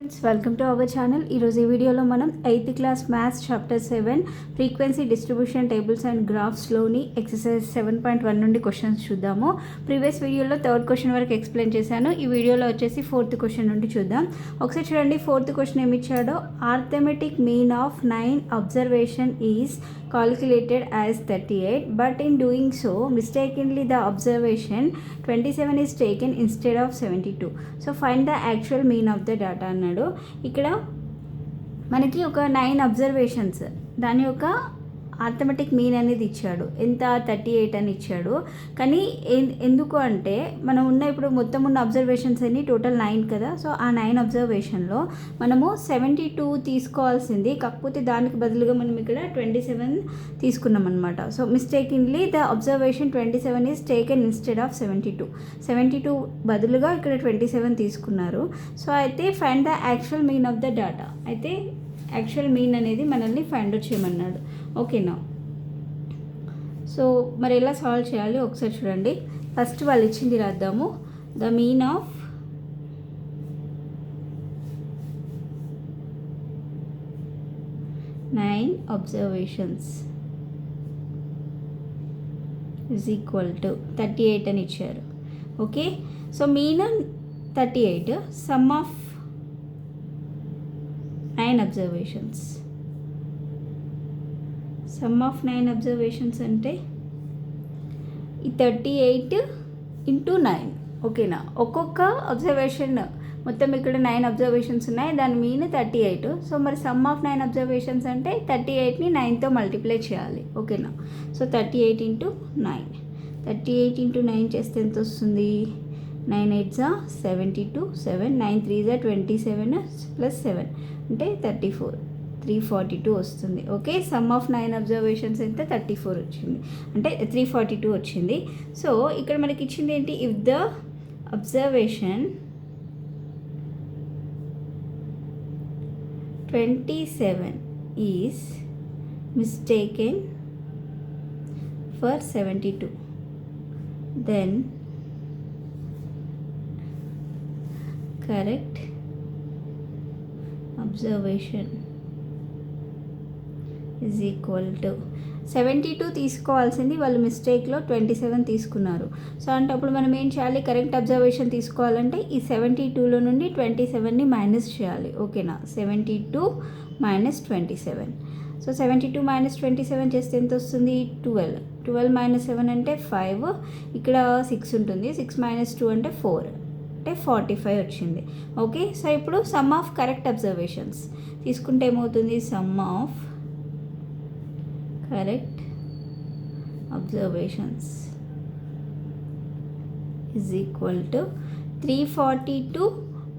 Friends, welcome to our channel. ఈరోజు ఈ వీడియోలో మనం 8th class maths chapter 7 frequency distribution tables and గ్రాఫ్స్లోని ఎక్సర్సైజ్ 7.1 నుండి క్వశ్చన్స్ చూద్దాము. ప్రీవియస్ వీడియోలో 3rd క్వశ్చన్ వరకు ఎక్స్ప్లెయిన్ చేశాను. ఈ వీడియోలో వచ్చేసి 4th క్వశ్చన్ నుండి చూద్దాం. ఒకసారి చూడండి, 4th క్వశ్చన్ ఏమి ఇచ్చాడో. Arithmetic mean of 9 observation is calculated as 38, but in doing so mistakenly the observation 27 is taken instead of 72. So find the actual mean of the data అన్నాడు. ఇక్కడ మనకి ఒక 9 అబ్జర్వేషన్స్, దాని యొక్క ఆర్థమెటిక్ మీన్ అనేది ఇచ్చాడు. ఎంత? 38 అని ఇచ్చాడు. కానీ ఎందుకు అంటే మనం ఇప్పుడు మొత్తం ఉన్న అబ్జర్వేషన్స్ అన్ని టోటల్ 9 కదా. సో ఆ 9 అబ్జర్వేషన్లో మనము 72 తీసుకోవాల్సింది, కాకపోతే దానికి బదులుగా మనం ఇక్కడ 27 తీసుకున్నాం అనమాట. So mistakenly the observation 27 is taken instead of 72 బదులుగా ఇక్కడ 27 తీసుకున్నారు. సో అయితే find the actual mean of the data. అయితే యాక్చువల్ మీన్ అనేది మనల్ని ఫైండ్ అవుట్ చేయమన్నాడు. ఓకేనా? సో మరి ఎలా సాల్వ్ చేయాలి ఒకసారి చూడండి. ఫస్ట్ వాళ్ళు ఇచ్చింది రాద్దాము. The mean of nine observations is equal to 38 అని ఇచ్చారు. Okay, so mean 38, sum of 9 observations. Sum of 9 observations అంటే ఈ 38 ఇంటూ 9. ఓకేనా? ఒక్కొక్క అబ్జర్వేషన్ మొత్తం ఇక్కడ 9 అబ్జర్వేషన్స్ ఉన్నాయి, దాని మీన్ 38. సో మరి సమ్ ఆఫ్ 9 అబ్జర్వేషన్స్ అంటే 38ని 9తో మల్టిప్లై చేయాలి. ఓకేనా? సో 38 ఇంటూ 9, 38 ఇంటూ 9 చేస్తే ఎంత వస్తుంది? 9 8 72, 7 9 3 27 ప్లస్ 7 అంటే 34, 342 వస్తుంది. ఓకే, సమ్ ఆఫ్ 9 అబ్జర్వేషన్స్ అయితే 34 వచ్చింది, అంటే 342 వచ్చింది. సో ఇక్కడ మనకి ఇచ్చింది ఏంటి? If the observation 27 is mistaken for 72, then correct observation is equal to 72 తీసుకోవాల్సింది, వాళ్ళు మిస్టేక్లో 27 తీసుకున్నారు. సో అంటే అప్పుడు మనం ఏం చేయాలి? కరెక్ట్ అబ్జర్వేషన్ తీసుకోవాలంటే ఈ 72లో నుండి 27ని మైనస్ చేయాలి. ఓకేనా? 72 మైనస్ 27. సో 72 మైనస్ 27 చేస్తే ఎంత వస్తుంది? 12 మైనస్ 7 అంటే 5, ఇక్కడ 6 ఉంటుంది, 6 మైనస్ 2 అంటే 4, అంటే 45 వచ్చింది. ఓకే, సో ఇప్పుడు సమ్ ఆఫ్ కరెక్ట్ అబ్జర్వేషన్స్ తీసుకుంటే ఏమవుతుంది? Some of correct observations is equal to 342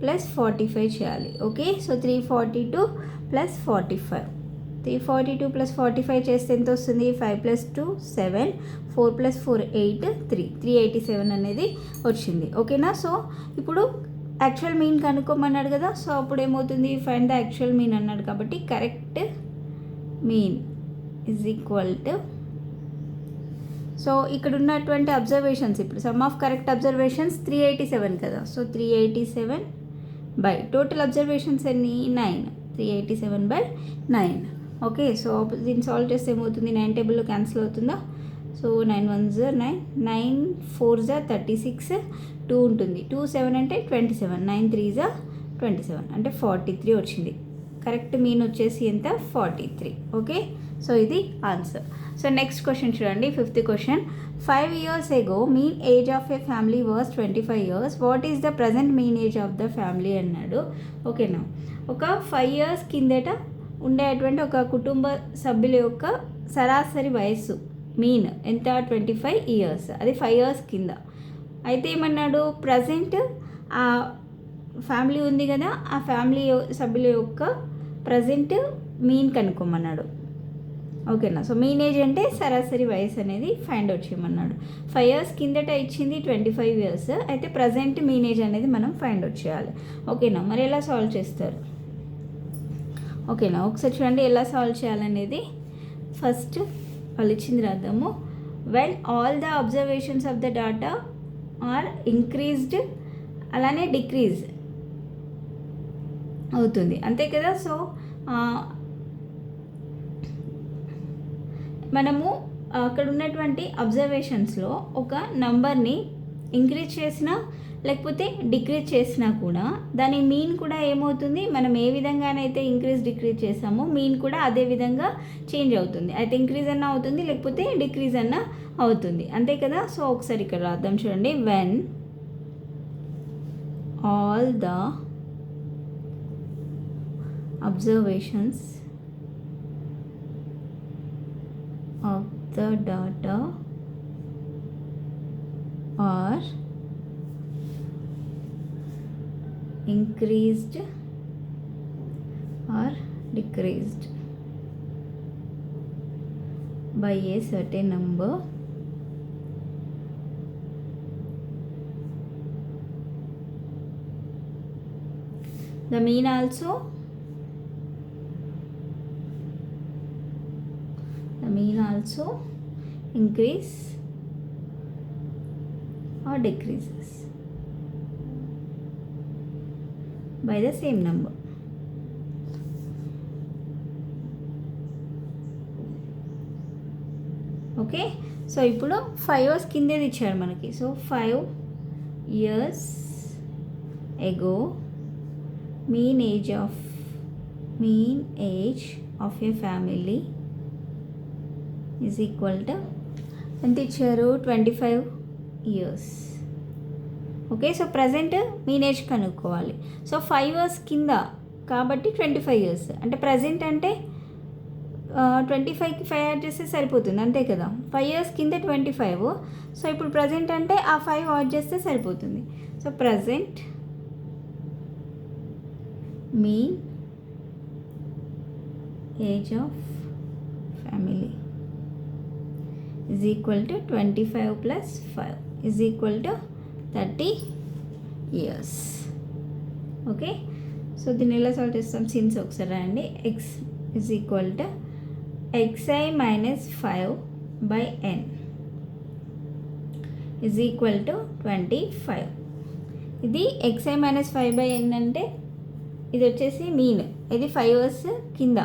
plus 45 చేయాలి. ఓకే, సో 342 ప్లస్ 45, 342 ప్లస్ 45 చేస్తే ఎంత వస్తుంది? 5 ప్లస్ 2 7, 4 ప్లస్ 4 8, 387 అనేది వచ్చింది. ఓకేనా? సో ఇప్పుడు యాక్చువల్ మీన్ కనుక్కోమన్నాడు కదా. సో అప్పుడు ఏమవుతుంది? ఫైండ్ ద యాక్చువల్ మీన్ అన్నాడు కాబట్టి correct mean is equal to, so ఇక్కడ ఉన్నటువంటి అబ్జర్వేషన్స్ ఇప్పుడు సమ్ ఆఫ్ కరెక్ట్ అబ్జర్వేషన్స్ 387 కదా. సో 387 బై టోటల్ అబ్జర్వేషన్స్ ఎన్ని? 9, 387 బై 9. ఓకే, సో దీన్ని సాల్వ్ చేస్తే ఏమవుతుంది? 9 టేబుల్లో క్యాన్సిల్ అవుతుందా? సో 9 1 9, 9 4 36, 2 ఉంటుంది, 2 7 అంటే 27, 9 3 27 అంటే 43 వచ్చింది. కరెక్ట్ మీన్ వచ్చేసి ఎంత? 43. ఓకే, సో ఇది ఆన్సర్. సో నెక్స్ట్ క్వశ్చన్ చూడండి, 5th question. 5 years ago mean age of A family was 25 years. What is the present mean age of the family అన్నాడు. ఓకేనా? ఒక 5 years కిందట ఉండేటువంటి ఒక కుటుంబ సభ్యుల యొక్క సరాసరి వయస్సు మీన్ ఎంత? 25 years. అది 5 years కింద. అయితే ఏమన్నాడు? ప్రజెంట్ ఆ ఫ్యామిలీ ఉంది కదా, ఆ ఫ్యామిలీ సభ్యుల యొక్క ప్రజెంట్ మీన్ కనుక్కోమన్నాడు. ఓకేనా? సో మీన్ ఏజ్ అంటే సరాసరి వయసు అనేది ఫైండ్ అవుట్ చేయమన్నాడు. 5 years కిందట ఇచ్చింది 25 years. అయితే ప్రజెంట్ మీన్ ఏజ్ అనేది మనం ఫైండ్ అవుట్ చేయాలి. ఓకేనా? మరి ఎలా సాల్వ్ చేస్తారు? ఓకేనా, ఒకసారి చూడండి ఎలా సాల్వ్ చేయాలనేది. ఫస్ట్ వాళ్ళు ఇచ్చింది రాద్దాము. When all the observations of the data are increased, అలానే డిక్రీజ్ అవుతుంది, అంతే కదా. సో మనము అక్కడ ఉన్నటువంటి అబ్జర్వేషన్స్లో ఒక నంబర్ని ఇంక్రీజ్ చేసినా లేకపోతే డిక్రీజ్ చేసినా కూడా దాని మీన్ కూడా ఏమవుతుంది, మనం ఏ విధంగానైతే ఇంక్రీజ్ డిక్రీజ్ చేసామో మీన్ కూడా అదే విధంగా చేంజ్ అవుతుంది. అయితే ఇంక్రీజ్ అన్న అవుతుంది లేకపోతే డిక్రీజ్ అన్న అవుతుంది, అంతే కదా. సో ఒకసారి ఇక్కడ రాద్దాం చూడండి. When all the observations of the data are increased or decreased by a certain number, the mean also increase or decreases by the same number. Okay, so ఇప్పుడు 5 years కిందేది ఇచ్చారు మనకి. So 5 years ago mean age of a family is equal to ఎంత ఇచ్చారు, 25 years. Okay, so present mean age కనుక్కోవాలి. So 5 years కింద కాబట్టి 25 years, అంటే present అంటే 25కి 5 యాడ్ చేస్తే సరిపోతుంది, అంతే కదా. 5 years కింద 25. సో ఇప్పుడు ప్రజెంట్ అంటే ఆ 5 యాడ్ చేస్తే సరిపోతుంది. So present mean age of family is equal to 25 plus 5 is equal to 30 years. Okay, so దీన్ని ఎలా సాల్వ్ చేస్తాం, సిన్స్ ఒకసారి రాయండి. x is equal to xi minus 5 by n is equal to 25. ఇది xi minus 5 by n అంటే ఇది వచ్చేసి mean, ఇది 5 years కింద.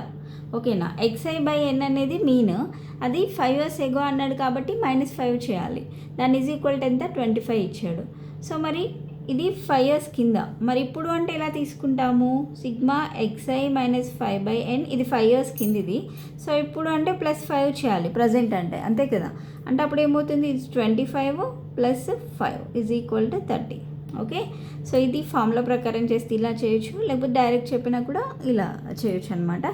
ఓకేనా, xi బై n అనేది మీన్, అది 5 years ఎగో అన్నాడు కాబట్టి -5 చేయాలి. దాని ఈజ్ ఈక్వల్ టు ఎంత, 25 ఇచ్చాడు. సో మరి ఇది 5 years కింద, మరి ఇప్పుడు అంటే ఎలా తీసుకుంటాము, sigma xi minus 5 by n, ఇది 5 years కింద ఇది. సో ఇప్పుడు అంటే +5 చేయాలి ప్రజెంట్ అంటే, అంతే కదా. అంటే అప్పుడు ఏమవుతుంది, ఇది 25 + 5 is equal to 30. Okay, so ఇది ఫార్ములా ప్రకారం చేస్తే ఇలా చేయొచ్చు, లేకపోతే డైరెక్ట్ చెప్పినా కూడా ఇలా చేయొచ్చు అనమాట.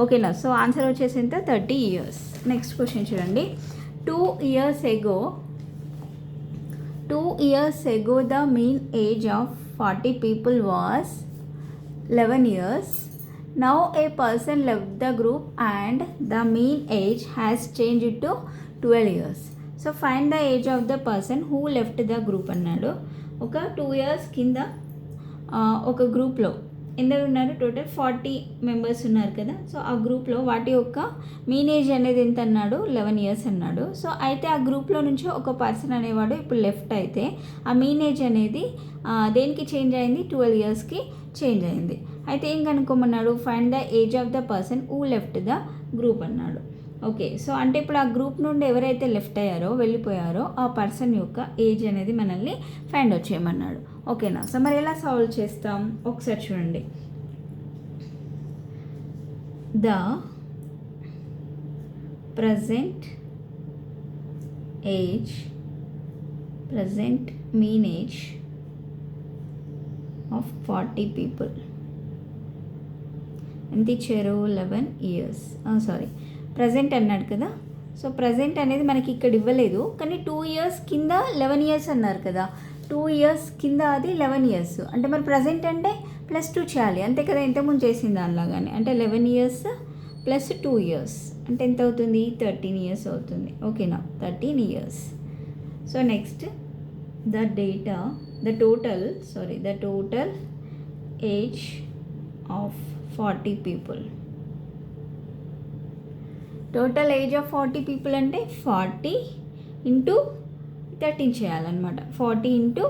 ఓకేనా, సో ఆన్సర్ వచ్చేసి ఎంత, 30 years. నెక్స్ట్ క్వశ్చన్ చూడండి. 2 years ago the mean age of 40 people was 11 years. Now a person left the group and the mean age has changed to 12 years. So find the age of the person who left the group అన్నాడు. ఒక 2 years కింద ఒక గ్రూప్లో ఎందరు ఉన్నారు, total 40 members ఉన్నారు కదా. So ఆ గ్రూప్లో వాటి యొక్క మీన్ ఏజ్ అనేది ఎంత అన్నాడు, 11 years అన్నాడు. సో అయితే ఆ గ్రూప్లో నుంచి ఒక పర్సన్ అనేవాడు ఇప్పుడు లెఫ్ట్ అయితే ఆ మీన్ ఏజ్ అనేది దేనికి చేంజ్ అయింది, 12 yearsకి చేంజ్ అయింది. అయితే ఏం కనుక్కోమన్నాడు, find the age of the person who left the group అన్నాడు. ఓకే, సో అంటే ఇప్పుడు ఆ గ్రూప్ నుండి ఎవరైతే లెఫ్ట్ అయ్యారో, వెళ్ళిపోయారో ఆ పర్సన్ యొక్క ఏజ్ అనేది మనల్ని ఫైండ్ అవుట్ చేయమన్నాడు. ఓకేనా, సో మరి ఎలా సాల్వ్ చేస్తాం ఒకసారి చూడండి. The present mean age of 40 people ఎంత ఇచ్చారు, 11 years. ప్రజెంట్ అన్నాడు కదా. సో ప్రజెంట్ అనేది మనకి ఇక్కడ ఇవ్వలేదు, కానీ 2 years కింద 11 years అన్నారు కదా. 2 years కింద అది 11 years, అంటే మరి ప్రజెంట్ అంటే +2 చేయాలి, అంతే కదా, ఇంతకుముందు చేసింది దానిలాగానే. అంటే 11 years + 2 years అంటే ఎంత అవుతుంది, 13 years అవుతుంది. ఓకేనా, 13 years. So next the total age of 40 people. Total age of 40 people అంటే 40 × 13 చేయాలన్నమాట. 40 ×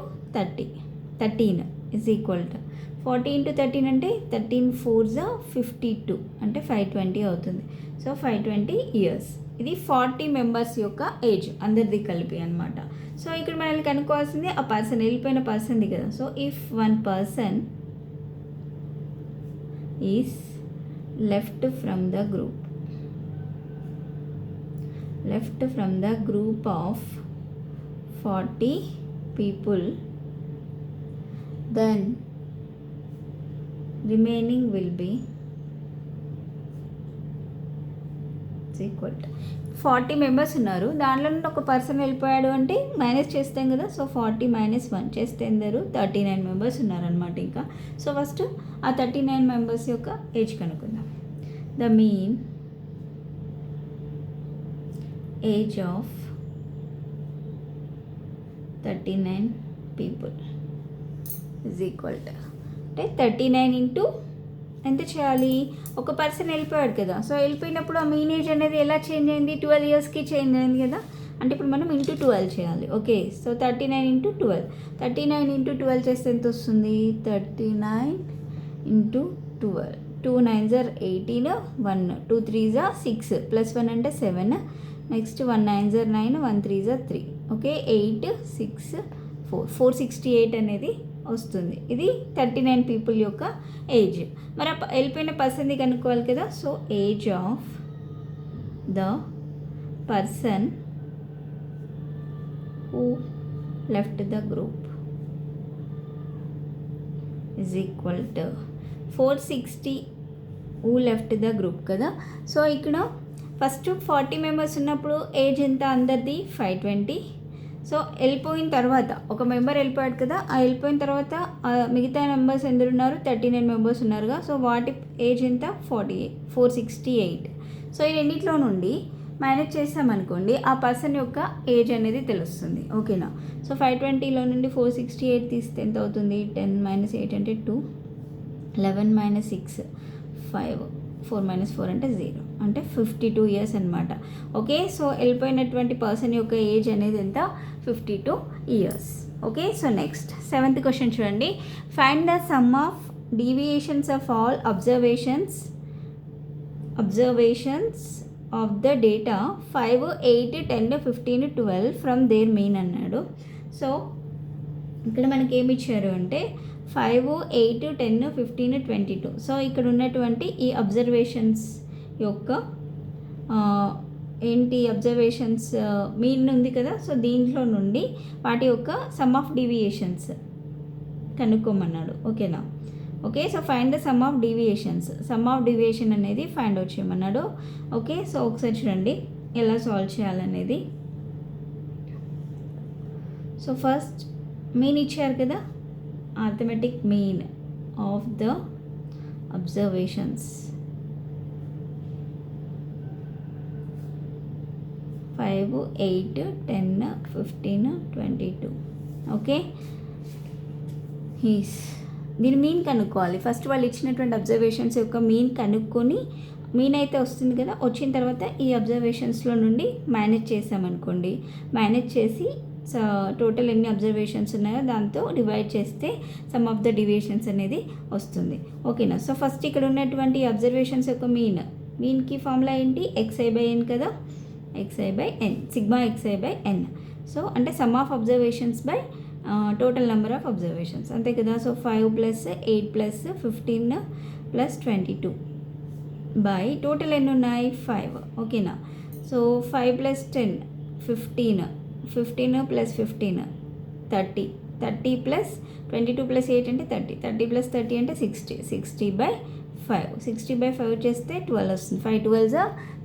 13 ఈజ్ ఈక్వల్ టు 40 ఇంటూ 13 అంటే 13 4s 52 అంటే 520 అవుతుంది. So 520 years. ఇది 40 మెంబర్స్ యొక్క ఏజ్ అందరిది కలిపి అనమాట. సో ఇక్కడ మనల్ని కనుక్కోవాల్సింది ఆ పర్సన్, వెళ్ళిపోయిన పర్సన్ది కదా. So if one person is left from the group of 40 people, then remaining will be equal to 40 members ఉన్నారు, దానిలో నుండి ఒక పర్సన్ వెళ్ళిపోయాడు అంటే మైనస్ చేస్తాం కదా. సో 40 - 1 చేస్తే ఎందరు 39 మెంబర్స్ ఉన్నారనమాట ఇంకా. సో ఫస్ట్ ఆ 39 మెంబర్స్ యొక్క ఏజ్ కనుక్కుందాం. The mean age of 39 people is equal to అంటే 39 ఇంటూ ఎంత చేయాలి, ఒక పర్సన్ వెళ్ళిపోయాడు కదా. సో వెళ్ళిపోయినప్పుడు ఆ మీన్ ఏజ్ అనేది ఎలా చేంజ్ అయింది, 12 ఇయర్స్కి చేంజ్ అయింది కదా. అంటే ఇప్పుడు మనం ఇంటూ 12 చేయాలి. ఓకే, సో 39 ఇంటూ 12, 39 ఇంటూ 12 చేస్తే ఎంత వస్తుంది, 39 into 12, 2 9s are 18, 1 2 3s are 6 plus 1 అంటే 7, next 1 9s are 9, 1 3s are 3. Okay, 8 6 4 468 అనేది వస్తుంది. ఇది 39 పీపుల్ యొక్క ఏజ్. మరి వెళ్ళిపోయిన పర్సన్ది కనుక్కోవాలి కదా. So age of the person who left the group is equal to 460 who left the group కదా. సో ఇక్కడ ఫస్ట్ 40 మెంబర్స్ ఉన్నప్పుడు ఏజ్ ఎంత అందరిది 520. సో వెళ్ళిపోయిన తర్వాత ఒక మెంబర్ వెళ్ళిపోయాడు కదా, ఆ వెళ్ళిపోయిన తర్వాత మిగతా మెంబర్స్ ఎందరు ఉన్నారు, 39 మెంబర్స్ ఉన్నారుగా. సో వాటి ఏజ్ ఎంత 468. సో ఈ రెండిట్లో నుండి మేనేజ్ చేసామనుకోండి ఆ పర్సన్ యొక్క ఏజ్ అనేది తెలుస్తుంది. ఓకేనా. సో 520లో నుండి 468 తీస్తే ఎంత అవుతుంది, 10 - 8 అంటే 2, 11 - 6 5, 4 - 4 అంటే 0, అంటే 52 ఇయర్స్ అనమాట. ఓకే, సో వెళ్ళిపోయినటువంటి పర్సన్ యొక్క ఏజ్ అనేది ఎంత 52 years. Okay, so next 7th question చూడండి. Find the sum of deviations of all observations of the data 5 8 10 15 12 from their mean అన్నాడు. సో ఇక్కడ మనకి ఏమి ఇచ్చారు అంటే 5 8 10 15 22. సో ఇక్కడ ఉన్నటువంటి ఈ అబ్జర్వేషన్స్ యొక్క ఏంటి, అబ్జర్వేషన్స్ మీన్ ఉంది కదా. సో దీంట్లో నుండి వాటి యొక్క సమ్ ఆఫ్ డీవియేషన్స్ కనుక్కోమన్నాడు. ఓకేనా. Okay, so find the sum of deviation అనేది ఫైండ్ అవుట్ చేయమన్నాడు. ఓకే, సో ఒకసారి చూడండి ఎలా సాల్వ్ చేయాలనేది. సో ఫస్ట్ మీన్ ఇచ్చారు కదా, arithmetic mean of the observations 5 8 10 15 22. Okay, దీని మీన్ కనుక్కోవాలి. ఫస్ట్ వాళ్ళు ఇచ్చినటువంటి అబ్జర్వేషన్స్ యొక్క మీన్ కనుక్కొని, మీన్ అయితే వస్తుంది కదా, వచ్చిన తర్వాత ఈ అబ్జర్వేషన్స్లో నుండి మేనేజ్ చేసామనుకోండి, మేనేజ్ చేసి టోటల్ ఎన్ని అబ్జర్వేషన్స్ ఉన్నాయో దాంతో డివైడ్ చేస్తే సమ్ ఆఫ్ ద డీవియేషన్స్ అనేది వస్తుంది. ఓకేనా. సో ఫస్ట్ ఇక్కడ ఉన్నటువంటి అబ్జర్వేషన్స్ యొక్క మీన్కి ఫార్ములా ఏంటి, xi/n కదా, xi/n, సిగ్మా xi/n. సో అంటే some of observations by total number of observations, అంతే కదా. సో 5 + 8 + 15 + 22 బై టోటల్ ఎన్ని ఉన్నాయి 5. ఓకేనా. సో 5 + 10 15 15 + 15 30 30 + 22 + 8 అంటే 30 30 + 30 అంటే 60 60/5 60/5 చేస్తే 12 వస్తుంది. 5 12s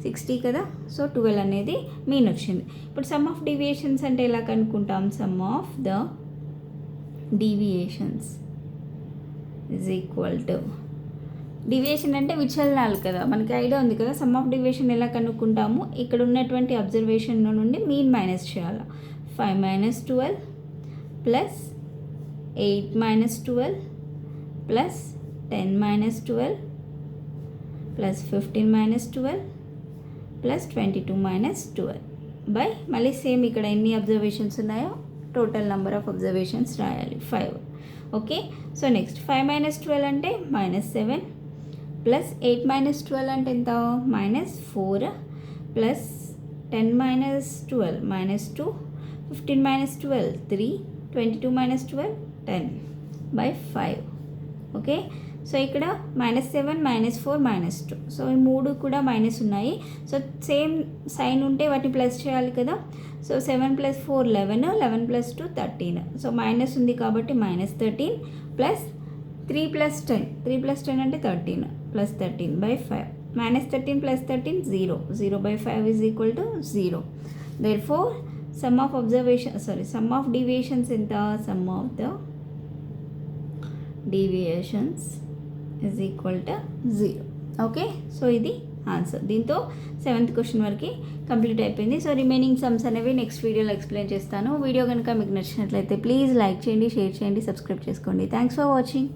60 కదా. సో 12 అనేది మీన్ వచ్చింది. ఇప్పుడు సమ్ ఆఫ్ డీవియేషన్స్ అంటే ఎలా కనుక్కుంటాం, sum of the deviations is equal to, deviation అంటే విచలనాలు కదా, మనకి ఐడియా ఉంది కదా. సమ్ ఆఫ్ డీవియేషన్ ఎలా కనుక్కుంటాము, ఇక్కడ ఉన్నటువంటి అబ్జర్వేషన్ నుండి మీన్ మైనస్ చేయాలి. 5 - 12 + 8 - 12 + 10 - 12 + 15 - 12 + 22 - 12 బై మళ్ళీ సేమ్ ఇక్కడ ఎన్ని అబ్జర్వేషన్స్ ఉన్నాయో టోటల్ నెంబర్ ఆఫ్ అబ్జర్వేషన్స్ రాయాలి 5. ఓకే. సో నెక్స్ట్ 5 మైనస్ 12 అంటే -7 ప్లస్ 8 మైనస్ 12 అంటే ఎంత -4 plus 10 minus 12 -2 15 minus 12 3 22 minus 12 10/5. Okay. So ఇక్కడ -7 -4 -2, సో ఈ మూడు కూడా మైనస్ ఉన్నాయి. సో సేమ్ సైన్ ఉంటే వాటిని ప్లస్ చేయాలి కదా. సో 7 + 4 11, 11 + 2 13. సో మైనస్ ఉంది కాబట్టి -13 ప్లస్ 3 + 10, 3 + 10 అంటే 13 plus 13/5. -13 + 13 0, 0/5 is equal to 0. Therefore sum of deviations ఎంత, sum of the deviations is equal to 0. Okay. So ఇది ఆన్సర్. దీంతో 7th క్వశ్చన్ వరకు కంప్లీట్ అయిపోయింది. సో రిమైనింగ్ సమ్స్ అనేవి నెక్స్ట్ వీడియోలో ఎక్స్ప్లెయిన్ చేస్తాను. వీడియో కనుక మీకు నచ్చినట్లయితే ప్లీజ్ లైక్ చేయండి, షేర్ చేయండి, సబ్స్క్రైబ్ చేసుకోండి. Thanks for watching.